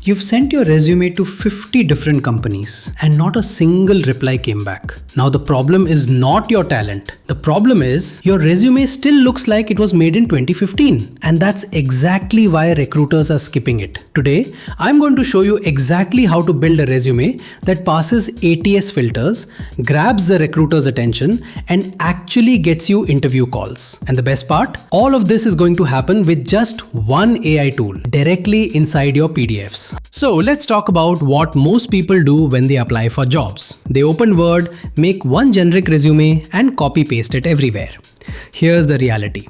You've sent your resume to 50 different companies and not a single reply came back. Now the problem is not your talent. The problem is your resume still looks like it was made in 2015. And that's exactly why recruiters are skipping it. Today, I'm going to show you exactly how to build a resume that passes ATS filters, grabs the recruiter's attention, and actually gets you interview calls. And the best part? All of this is going to happen with just one AI tool directly inside your PDFs. So let's talk about what most people do when they apply for jobs. They open Word, make one generic resume and copy paste it everywhere. Here's the reality.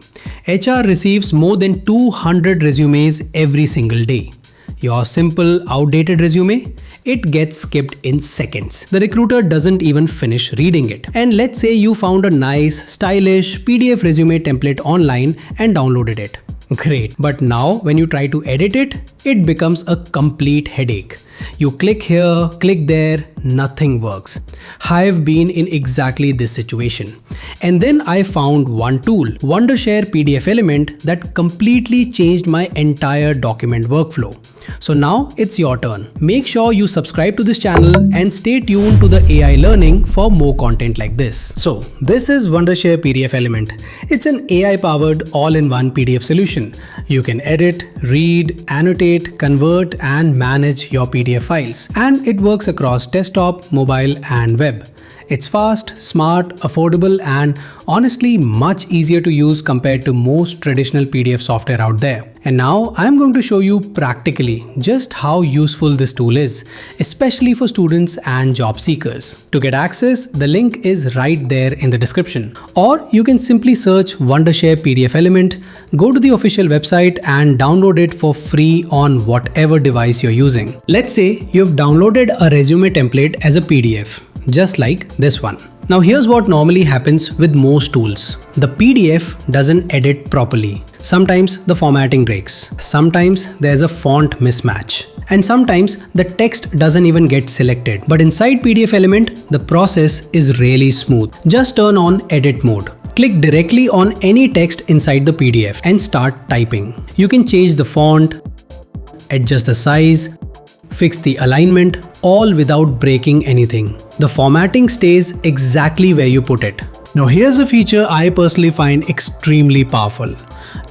HR receives more than 200 resumes every single day. Your simple, outdated resume, it gets skipped in seconds. The recruiter doesn't even finish reading it. And let's say you found a nice, stylish PDF resume template online and downloaded it. Great. But now when you try to edit it, it becomes a complete headache. You click here, click there, nothing works. I've been in exactly this situation. And then I found one tool, Wondershare PDFelement, that completely changed my entire document workflow. So now it's your turn. Make sure you subscribe to this channel and stay tuned to the AI learning for more content like this. So this is Wondershare PDFelement. It's an AI powered all-in-one PDF solution. You can edit, read, annotate, convert and manage your PDF files. And it works across desktop, mobile and web. It's fast, smart, affordable and honestly much easier to use compared to most traditional PDF software out there. And now I'm going to show you practically just how useful this tool is, especially for students and job seekers. To get access, the link is right there in the description. Or you can simply search Wondershare PDFelement, go to the official website and download it for free on whatever device you're using. Let's say you've downloaded a resume template as a PDF. Just like this one. Now here's what normally happens with most tools. The PDF doesn't edit properly. Sometimes the formatting breaks. Sometimes there's a font mismatch. And sometimes the text doesn't even get selected. But inside PDFelement, the process is really smooth. Just turn on edit mode. Click directly on any text inside the PDF and start typing. You can change the font, adjust the size, fix the alignment, all without breaking anything. The formatting stays exactly where you put it. Now here's a feature I personally find extremely powerful.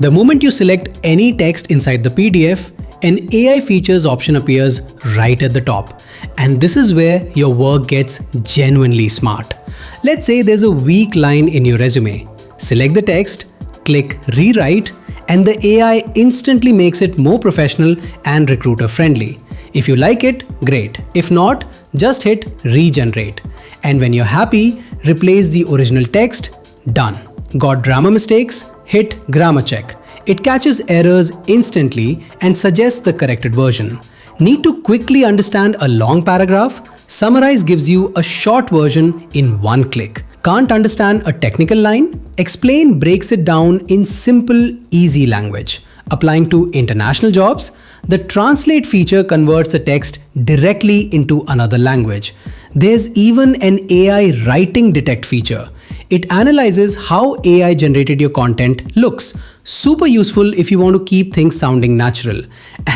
The moment you select any text inside the PDF, an AI features option appears right at the top. And this is where your work gets genuinely smart. Let's say there's a weak line in your resume. Select the text, click rewrite, and the AI instantly makes it more professional and recruiter friendly. If you like it, great. If not, just hit regenerate. And when you're happy, replace the original text. Done. Got grammar mistakes? Hit grammar check. It catches errors instantly and suggests the corrected version. Need to quickly understand a long paragraph? Summarize gives you a short version in one click. Can't understand a technical line? Explain breaks it down in simple, easy language. Applying to international jobs, the translate feature converts the text directly into another language. There's even an AI writing detect feature. It analyzes how AI generated your content looks. Super useful if you want to keep things sounding natural.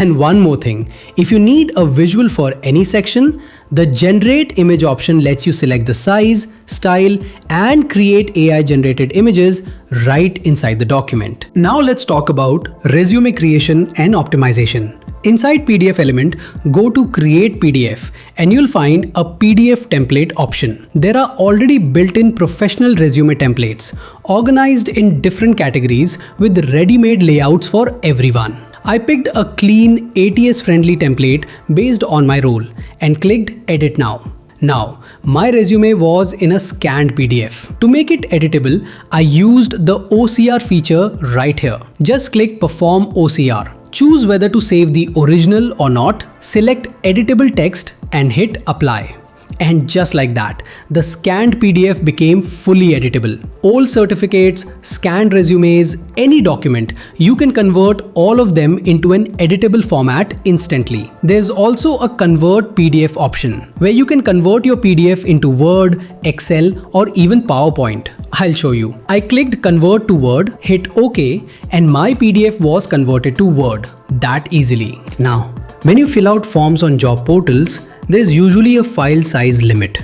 And one more thing, if you need a visual for any section, the generate image option lets you select the size, style, and create AI generated images right inside the document. Now let's talk about resume creation and optimization. Inside PDFelement, go to Create PDF and you'll find a PDF template option. There are already built-in professional resume templates organized in different categories with ready-made layouts for everyone. I picked a clean ATS-friendly template based on my role and clicked Edit Now. Now, my resume was in a scanned PDF. To make it editable, I used the OCR feature right here. Just click Perform OCR. Choose whether to save the original or not, select editable text and hit apply. And just like that, the scanned PDF became fully editable. Old certificates, scanned resumes, any document, you can convert all of them into an editable format instantly. There's also a convert PDF option where you can convert your PDF into Word, Excel, or even PowerPoint. I'll show you. I clicked convert to Word, hit OK, and my PDF was converted to Word that easily. Now, When you fill out forms on job portals, there's usually a file size limit.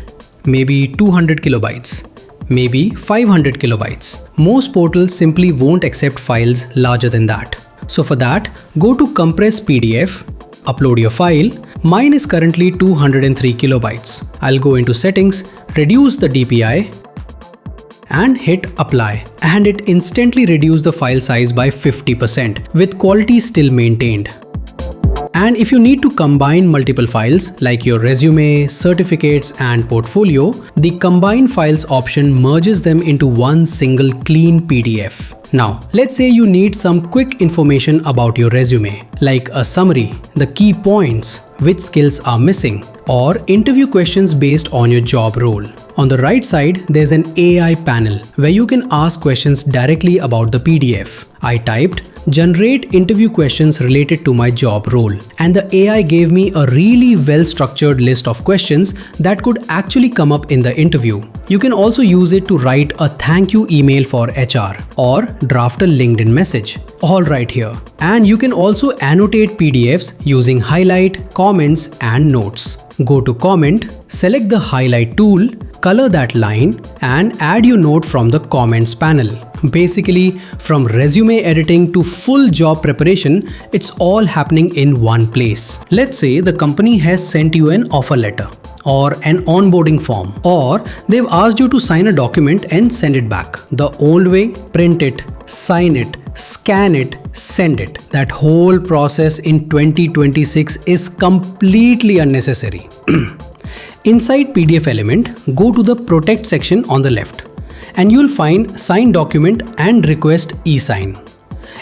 Maybe 200 kilobytes, maybe 500 kilobytes. Most portals simply won't accept files larger than that. So for that, go to Compress PDF, upload your file. Mine is currently 203 kilobytes. I'll go into settings, reduce the DPI and hit apply. And it instantly reduced the file size by 50% with quality still maintained. And if you need to combine multiple files like your resume, certificates and portfolio, the combine files option merges them into one single clean PDF. Now, let's say you need some quick information about your resume, like a summary, the key points, which skills are missing, or interview questions based on your job role. On the right side, there's an AI panel where you can ask questions directly about the PDF. I typed, generate interview questions related to my job role, and the AI gave me a really well-structured list of questions that could actually come up in the interview. You can also use it to write a thank you email for HR or draft a LinkedIn message, all right here. And you can also annotate PDFs using highlight, comments and notes. Go to comment, select the highlight tool, color that line and add your note from the comments panel. Basically, from resume editing to full job preparation, it's all happening in one place. Let's say the company has sent you an offer letter or an onboarding form, or they've asked you to sign a document and send it back. The old way, print it, sign it, scan it, send it. That whole process in 2026 is completely unnecessary. Inside PDFelement, go to the Protect section on the left and you'll find Sign Document and Request eSign.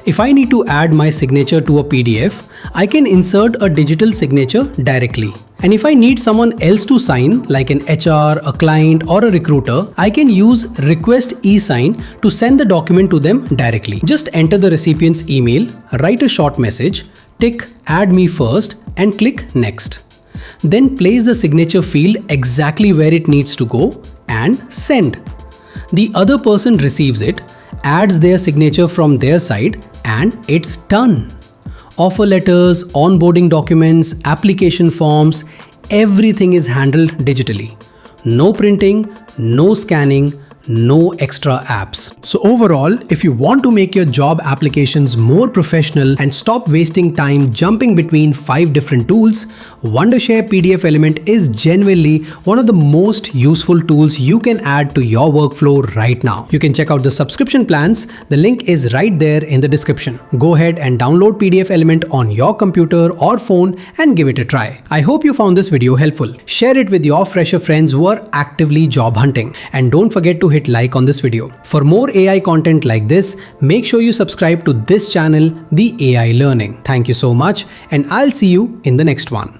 If I need to add my signature to a PDF, I can insert a digital signature directly. And if I need someone else to sign, like an HR, a client or a recruiter, I can use Request eSign to send the document to them directly. Just enter the recipient's email, write a short message, tick Add Me First and click Next. Then place the signature field exactly where it needs to go and send. The other person receives it, adds their signature from their side and it's done. Offer letters, onboarding documents, application forms, everything is handled digitally. No printing, no scanning, no extra apps. So overall, if you want to make your job applications more professional and stop wasting time jumping between 5 different tools, Wondershare PDFelement is genuinely one of the most useful tools you can add to your workflow right now. You can check out the subscription plans. The link is right there in the description. Go ahead and download PDFelement on your computer or phone and give it a try. I hope you found this video helpful. Share it with your fresher friends who are actively job hunting. And don't forget to hit like on this video. For more AI content like this, make sure you subscribe to this channel, The AI Learning. Thank you so much and I'll see you in the next one.